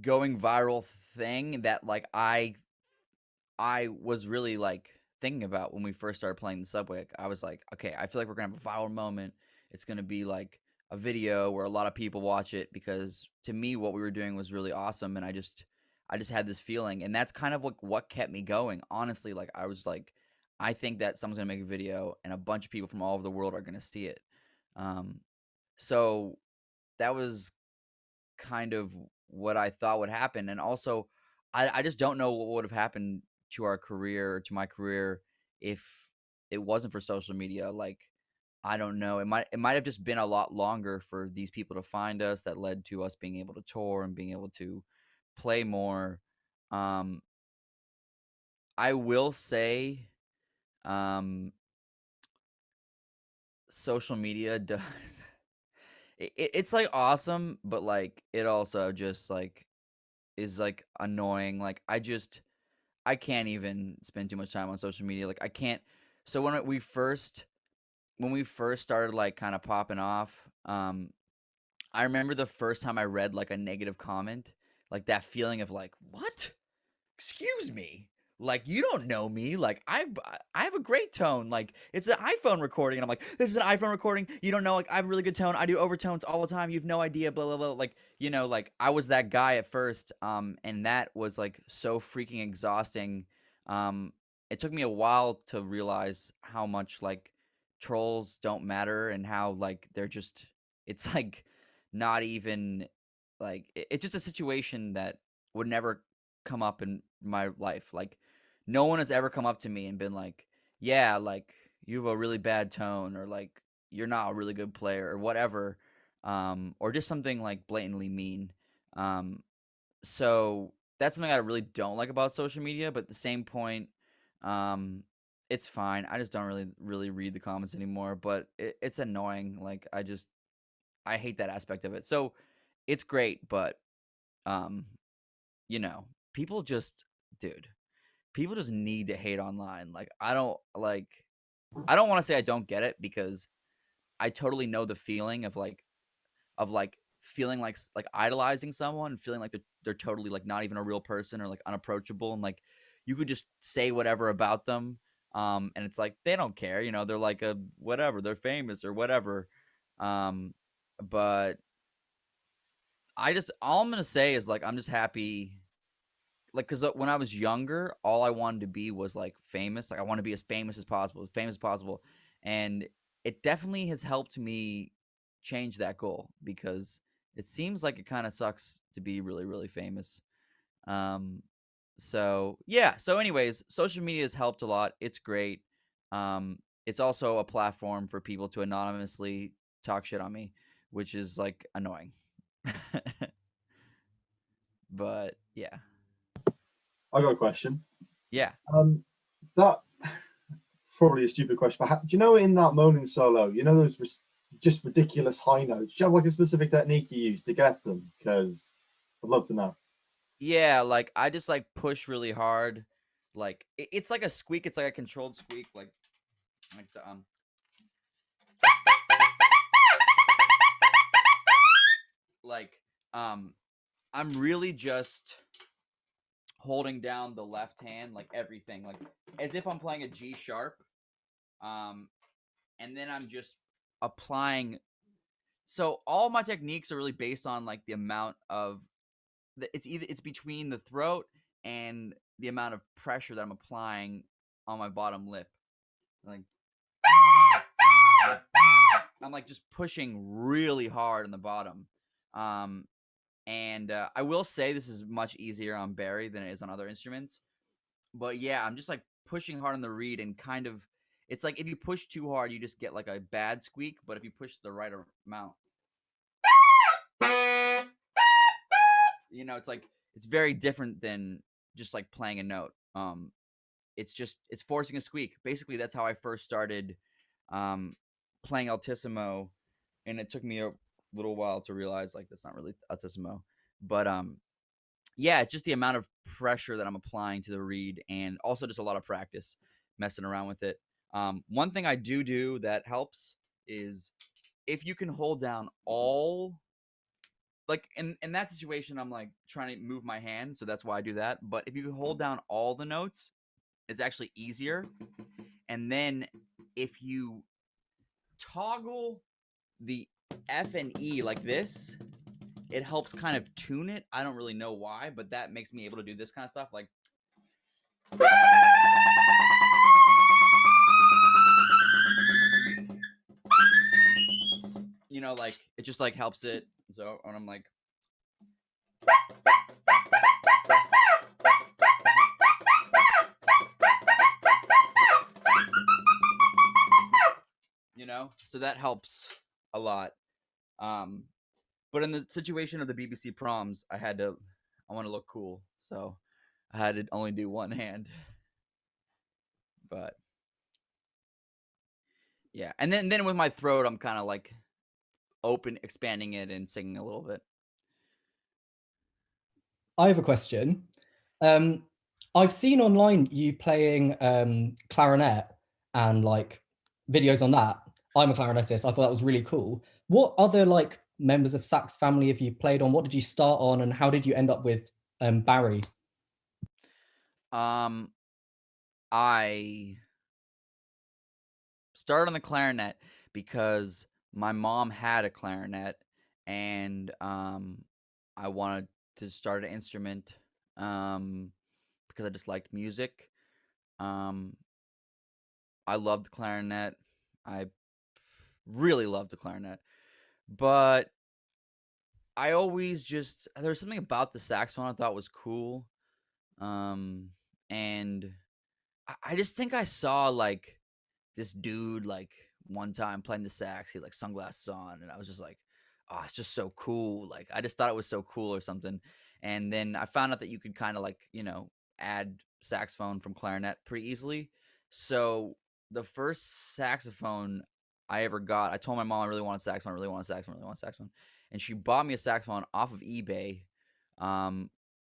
going viral thing that, like, I was really, like, thinking about when we first started playing the Subway. Like, I was like, okay, I feel like we're gonna have a viral moment. It's gonna be like a video where a lot of people watch it, because to me what we were doing was really awesome, and I just had this feeling, and that's kind of like what kept me going, honestly. Like, I was like, I think that someone's gonna make a video and a bunch of people from all over the world are gonna see it. So that was kind of what I thought would happen. And also, I just don't know what would have happened to our career, to my career, if it wasn't for social media. Like, I don't know. It might have just been a lot longer for these people to find us, that led to us being able to tour and being able to play more. I will say, social media does it's like awesome, but like it also just like is like annoying. Like, I can't even spend too much time on social media. Like, I can't. So when we first started, like, kind of popping off, I remember the first time I read like a negative comment, like that feeling of like, what? Excuse me. Like, you don't know me. Like, I have a great tone. Like, it's an iPhone recording. And I'm like, this is an iPhone recording. You don't know, like, I have a really good tone. I do overtones all the time. You have no idea, blah, blah, blah. Like, you know, like, I was that guy at first. And that was like so freaking exhausting. It took me a while to realize how much, like, trolls don't matter, and how, like, they're just, it's like not even like, it's just a situation that would never come up in my life. Like, no one has ever come up to me and been like, yeah, like, you have a really bad tone, or like, you're not a really good player, or whatever, or just something like blatantly mean. So that's something I really don't like about social media. But at the same point, it's fine. I just don't really read the comments anymore. But it's annoying. Like, I hate that aspect of it. So it's great, but you know, people just, dude, people just need to hate online. Like, I don't want to say I don't get it, because I totally know the feeling of feeling like idolizing someone, and feeling like they're totally like not even a real person, or like unapproachable, and like you could just say whatever about them. And it's like they don't care, you know, they're like a whatever, they're famous or whatever. But all I'm gonna say is like I'm just happy, like, because when I was younger, all I wanted to be was like famous. Like I want to be as famous as possible, and it definitely has helped me change that goal because it seems like it kind of sucks to be really, really famous. So yeah. So anyways, social media has helped a lot. It's great. It's also a platform for people to anonymously talk shit on me, which is like annoying. But yeah. I got a question. Yeah. That probably a stupid question, but do you know in that moaning solo, you know those just ridiculous high notes? Do you have like a specific technique you use to get them? Because I'd love to know. Yeah, like I just like push really hard. Like it's like a squeak. It's like a controlled squeak. Like the like I'm really just holding down the left hand, like everything, like as if I'm playing a G sharp. And then I'm just applying. So all my techniques are really based on like the amount of it's between the throat and the amount of pressure that I'm applying on my bottom lip. Like I'm like just pushing really hard on the bottom. And I will say this is much easier on Barry than it is on other instruments. But yeah, I'm just like pushing hard on the reed and kind of, it's like if you push too hard, you just get like a bad squeak. But if you push the right amount, you know, it's like it's very different than just like playing a note. It's forcing a squeak. Basically, that's how I first started playing altissimo, and it took me a little while to realize like that's not really altissimo. But yeah, it's just the amount of pressure that I'm applying to the reed, and also just a lot of practice messing around with it. One thing I do that helps is if you can hold down all, like in that situation, I'm like trying to move my hand, so that's why I do that. But if you can hold down all the notes, it's actually easier. And then if you toggle the F and E like this, it helps kind of tune it. I don't really know why, but that makes me able to do this kind of stuff. Like, you know, like it just like helps it. So, and I'm like, you know, so that helps a lot. But in the situation of the BBC proms, I want to look cool, so I had to only do one hand. But yeah, and then with my throat, I'm kind of like expanding it and singing a little bit. I have a question. I've seen online you playing clarinet and like videos on that. I'm a clarinetist. I thought that was really cool. What other like members of sax family have you played on? What did you start on, and how did you end up with Barry? I started on the clarinet because my mom had a clarinet, and I wanted to start an instrument because I just liked music. I loved the clarinet. I really loved the clarinet, but I always just, there was something about the saxophone I thought was cool. And I just think I saw like this dude like one time playing the sax. He had like sunglasses on, and I was just like, oh, it's just so cool. Like I just thought it was so cool or something. And then I found out that you could kind of like, you know, add saxophone from clarinet pretty easily. So the first saxophone I ever got, I told my mom I really wanted saxophone, I really wanted saxophone, I really wanted saxophone. And she bought me a saxophone off of eBay,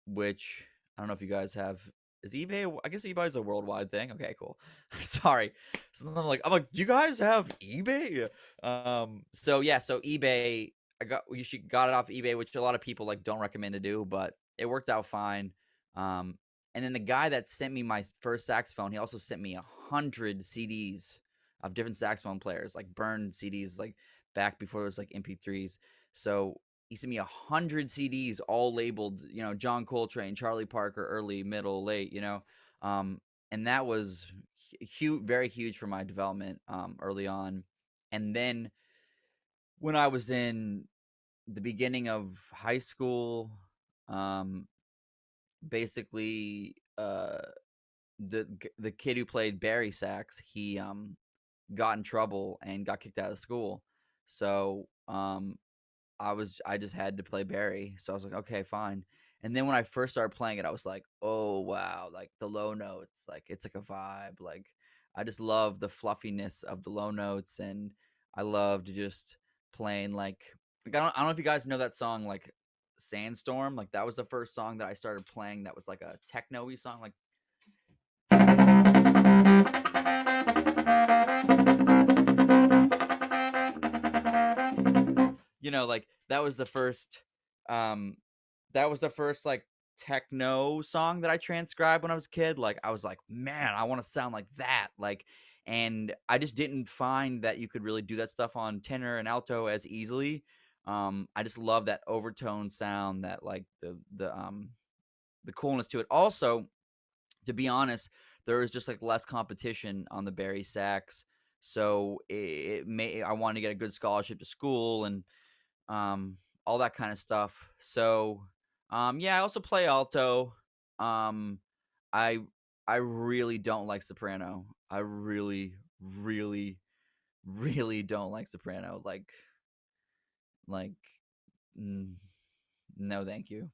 which I don't know if you guys have. Is eBay? I guess eBay is a worldwide thing. Okay, cool. Sorry. So I'm like, you guys have eBay? So yeah, so eBay, she got it off eBay, which a lot of people like don't recommend to do, but it worked out fine. And then the guy that sent me my first saxophone, he also sent me 100 CDs of different saxophone players, like burned CDs, like back before there was like MP3s. So he sent me 100 CDs, all labeled, John Coltrane, Charlie Parker, early, middle, late, and that was huge, very huge for my development early on. And then when I was in the beginning of high school, basically, the kid who played Barry sax, he got in trouble and got kicked out of school. So I just had to play Barry. So I was like, okay, fine. And then when I first started playing it, I was like, oh wow, like the low notes, like it's like a vibe. Like I just love the fluffiness of the low notes, and I loved just playing I don't know if you guys know that song, like Sandstorm. Like that was the first song that I started playing that was like a techno-y song, like like that was the first like techno song that I transcribed when I was a kid. Like I was like, man, I want to sound like that. Like, and I just didn't find that you could really do that stuff on tenor and alto as easily. I just love that overtone sound, that like the coolness to it. Also, to be honest, there was just like less competition on the Barry sax. So I wanted to get a good scholarship to school and all that kind of stuff. So yeah, I also play alto. Um, I I really don't like soprano. I really, really, really don't like soprano. Like, mm, no, thank you.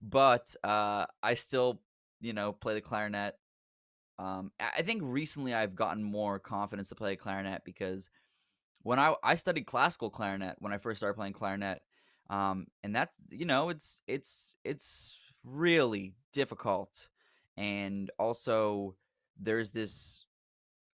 But I still, play the clarinet. I think recently I've gotten more confidence to play clarinet because when I studied classical clarinet when I first started playing clarinet, and that's it's really difficult, and also there's this.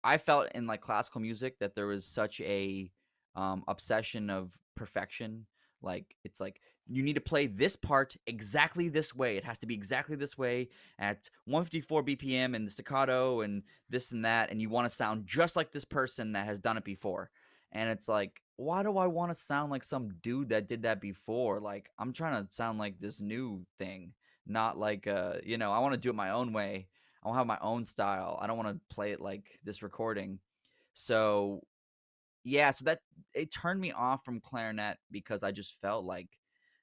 I felt in like classical music that there was such a obsession of perfection. Like it's like you need to play this part exactly this way. It has to be exactly this way at 154 BPM and the staccato and this and that, and you want to sound just like this person that has done it before. And it's like, why do I want to sound like some dude that did that before? Like I'm trying to sound like this new thing, not like I want to do it my own way. I want to have my own style. I don't want to play it like this recording. So yeah, so that it turned me off from clarinet because I just felt like,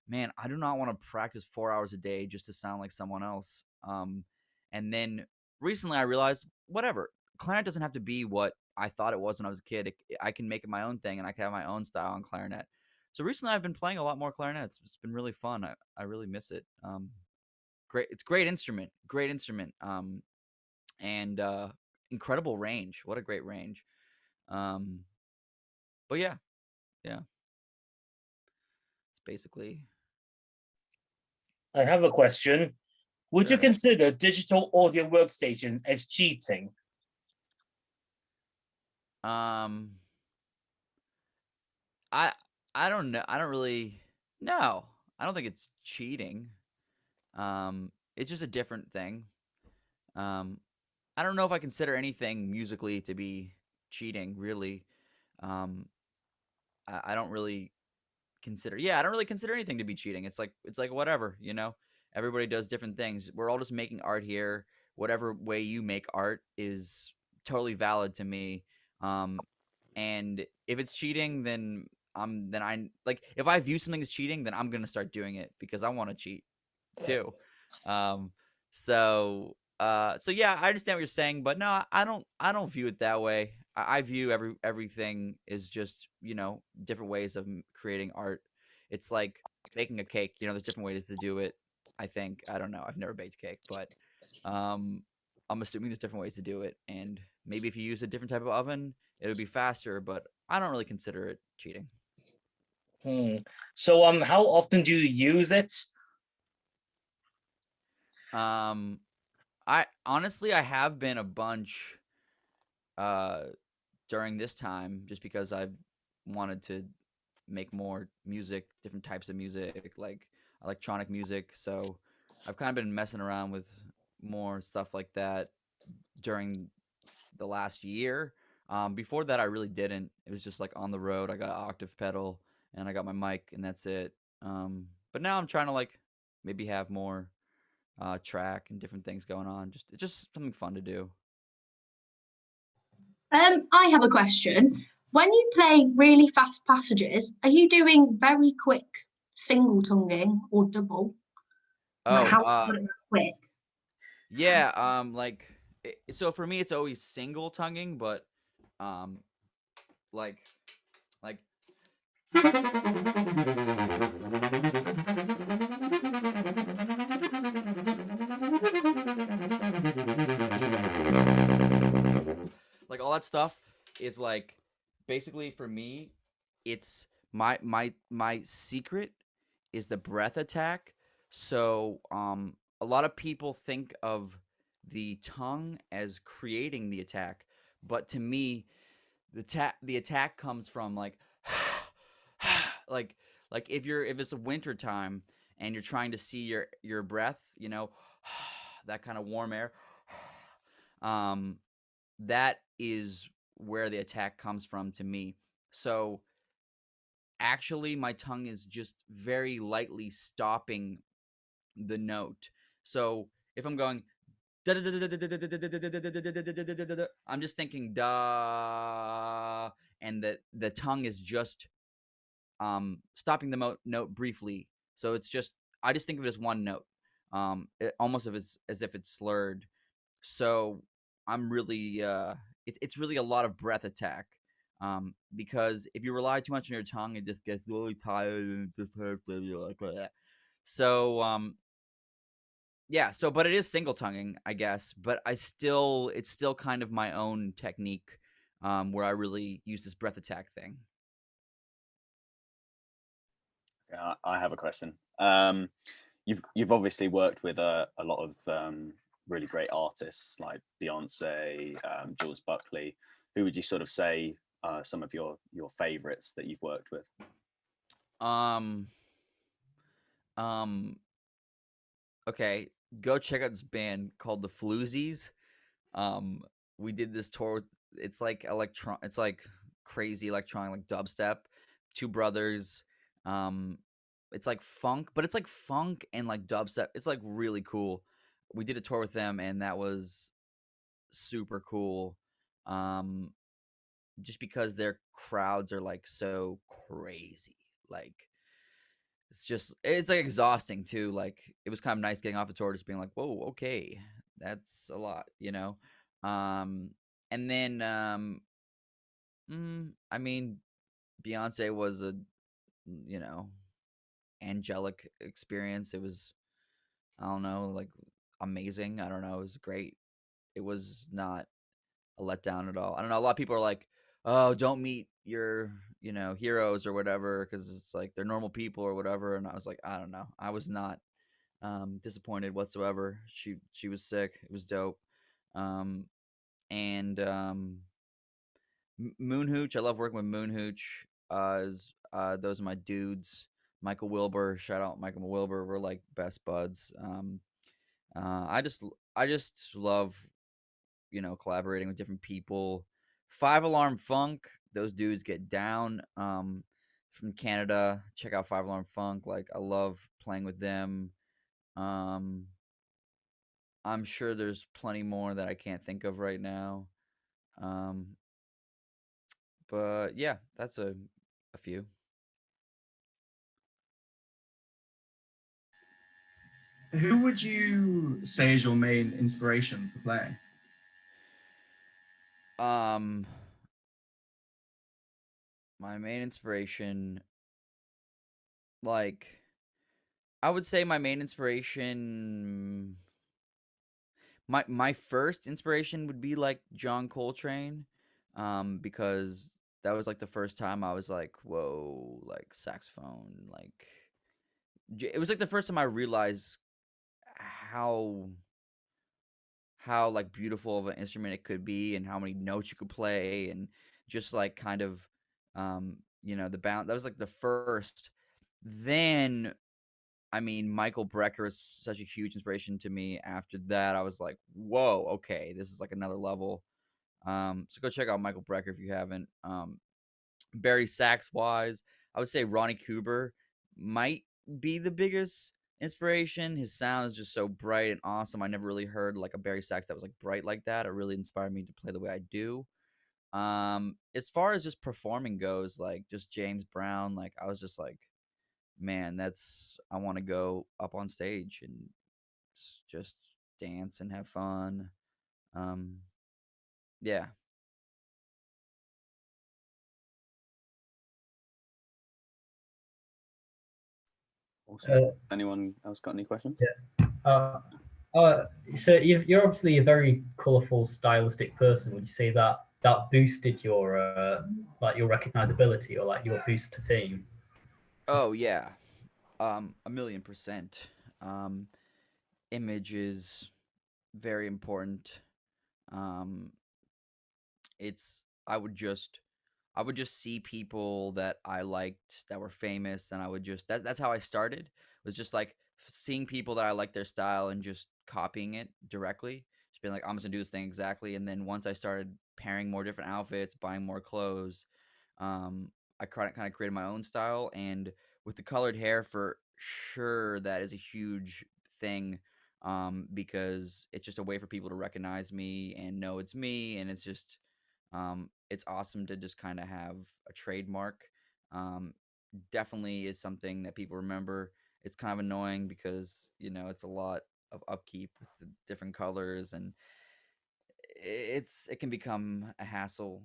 man, I do not want to practice 4 hours a day just to sound like someone else. And then recently I realized, whatever, clarinet doesn't have to be what I thought it was when I was a kid. I can make it my own thing, and I can have my own style on clarinet. So recently I've been playing a lot more clarinet. It's been really fun. I really miss it. Great, it's great instrument, great instrument. And incredible range. What a great range. Um, but yeah, yeah, it's basically I have a question. Would you sure. consider digital audio workstation as cheating? Um, I I don't know. I don't really. No, I don't think it's cheating. It's just a different thing. Um, I don't know if I consider anything musically to be cheating. Really, um, I don't really consider. Yeah, I don't really consider anything to be cheating. It's like whatever. Everybody does different things. We're all just making art here. Whatever way you make art is totally valid to me. Um, and if it's cheating, then I like, if I view something as cheating, then I'm gonna start doing it because I want to cheat too. Um, so yeah, I understand what you're saying, but no, I don't view it that way. I view everything is just different ways of creating art. It's like baking a cake. There's different ways to do it. I think, I don't know. I've never baked a cake, but um, I'm assuming there's different ways to do it, and maybe if you use a different type of oven, it would be faster. But I don't really consider it cheating. So how often do you use it? I honestly, I have been a bunch during this time just because I've wanted to make more music, different types of music, like electronic music. So I've kind of been messing around with more stuff like that during the last year. Before that, I really didn't. It was just like on the road. I got an octave pedal and I got my mic, and that's it. But now I'm trying to like maybe have more track and different things going on. It's just something fun to do. I have a question. When you play really fast passages, are you doing very quick single tonguing or double? Like how quick? Yeah, so for me it's always single tonguing, but like like like all that stuff is like basically for me it's my secret is the breath attack. So a lot of people think of the tongue as creating the attack, but to me the attack comes from like like if it's a winter time and you're trying to see your breath, you know, that kind of warm air, that is where the attack comes from to me. So actually my tongue is just very lightly stopping the note. So if I'm going I'm just thinking da, and the tongue is just stopping the note briefly. So it's just I just think of it as one note, almost as if it's slurred. So I'm really it's really a lot of breath attack, because if you rely too much on your tongue, it just gets really tired and just hurts like that. So yeah, so but it is single tonguing, I guess, but it's still kind of my own technique, where I really use this breath attack thing. I have a question. You've obviously worked with a lot of really great artists like Beyonce, Jules Buckley. Who would you sort of say some of your favorites that you've worked with? Okay, go check out this band called the Floozies. We did this tour with, it's like it's like crazy electronic, like dubstep. Two brothers. It's like funk, but it's like funk and like dubstep. It's like really cool. We did a tour with them, and that was super cool. Just because their crowds are like so crazy, like it's like exhausting too. Like it was kind of nice getting off the tour, just being like, whoa, okay, that's a lot, you know. And then I mean, Beyonce was a, you know, angelic experience. It was, I don't know, like amazing. I don't know, it was great. It was not a letdown at all. I don't know. A lot of people are like, "Oh, don't meet your, you know, heroes or whatever, because it's like they're normal people or whatever." And I was like, I don't know. I was not disappointed whatsoever. She was sick. It was dope. And Moon Hooch. I love working with Moon Hooch. Those are my dudes. Michael Wilbur. Shout out Michael Wilbur. We're like best buds. I just love, you know, collaborating with different people. 5 Alarm Funk, those dudes get down, from Canada. Check out 5 Alarm Funk. Like I love playing with them. I'm sure there's plenty more that I can't think of right now. But yeah, that's a few. Who would you say is your main inspiration for playing? My main inspiration, like, I would say my main inspiration, my first inspiration would be like John Coltrane, because that was like the first time I was like, whoa, like saxophone, like it was like the first time I realized how like beautiful of an instrument it could be and how many notes you could play, and just like kind of you know, the bound, that was like the first. Then I mean, Michael Brecker is such a huge inspiration to me. After that, I was like, whoa, okay, this is like another level. So go check out Michael Brecker if you haven't. Barry Sachs wise, I would say Ronnie Cooper might be the biggest inspiration. His sound is just so bright and awesome. I never really heard like a Barry Sachs that was like bright like that. It really inspired me to play the way I do. As far as just performing goes, like just James Brown, like I was just like, man, I want to go up on stage and just dance and have fun. Yeah. Awesome. Anyone else got any questions? Yeah. So you're obviously a very colourful, stylistic person. Would you say that boosted your like your recognizability or like your boost to fame? Oh yeah. 1,000,000%. Image is very important. It's I would just see people that I liked that were famous, and I would just that's how I started. Was just like seeing people that I liked their style and just copying it directly. Just being like, I'm just gonna do this thing exactly. And then once I started pairing more different outfits, buying more clothes, I kind of created my own style. And with the colored hair, for sure, that is a huge thing, because it's just a way for people to recognize me and know it's me, and it's awesome to just kind of have a trademark. Definitely is something that people remember. It's kind of annoying because it's a lot of upkeep with the different colors, and it can become a hassle.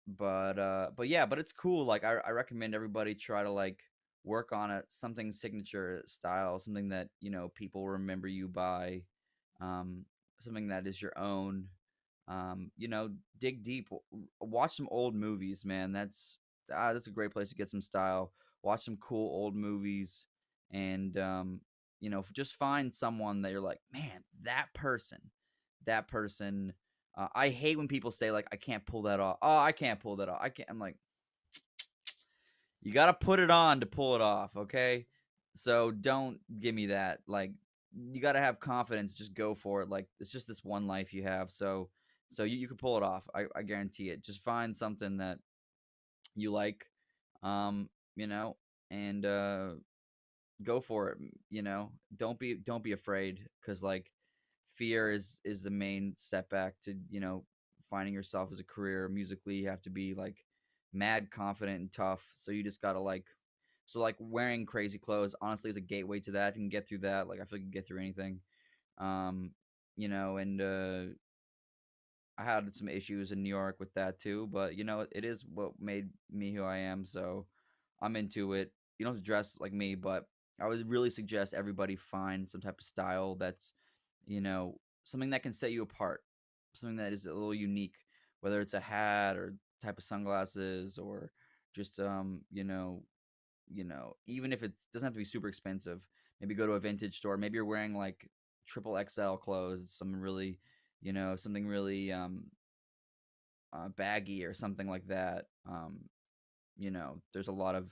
But yeah, but it's cool. Like I recommend everybody try to like work on something signature style, something that people remember you by, something that is your own. Dig deep, watch some old movies, man. That's a great place to get some style. Watch some cool old movies, and just find someone that you're like, man, that person. I hate when people say like, I can't pull that off. Oh, I can't pull that off. I can't. I'm like, you got to put it on to pull it off, okay? So don't give me that. Like, you got to have confidence. Just go for it. Like, it's just this one life you have. So you can pull it off. I guarantee it. Just find something that you like, um, and go for it. Don't be afraid, because like fear is the main setback to finding yourself as a career musically. You have to be like mad confident and tough. So you just gotta like wearing crazy clothes honestly is a gateway to that. If you can get through that, like I feel like you can get through anything. um and I had some issues in New York with that too, but it is what made me who I am. So I'm into it. You don't have to dress like me, but I would really suggest everybody find some type of style that's, something that can set you apart, something that is a little unique, whether it's a hat or type of sunglasses, or just even if it doesn't have to be super expensive. Maybe go to a vintage store. Maybe you're wearing like triple XL clothes, something really baggy or something like that. There's a lot of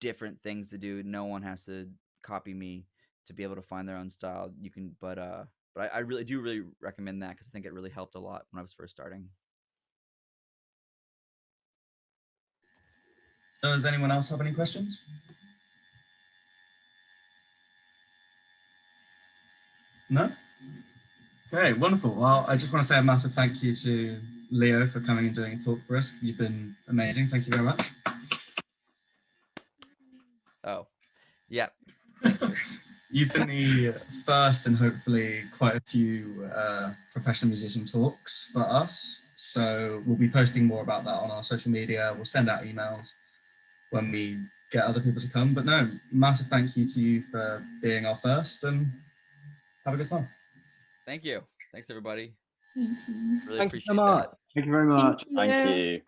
different things to do. No one has to copy me to be able to find their own style. You can, but I really recommend that, because I think it really helped a lot when I was first starting. Does anyone else have any questions? No? Okay, wonderful. Well, I just want to say a massive thank you to Leo for coming and doing a talk for us. You've been amazing. Thank you very much. Oh, yeah. You've been the first and hopefully quite a few professional musician talks for us. So we'll be posting more about that on our social media. We'll send out emails when we get other people to come. But no, massive thank you to you for being our first, and have a good time. Thank you. Thanks, everybody. Really appreciate so much. that. Thank you very much. Thank you.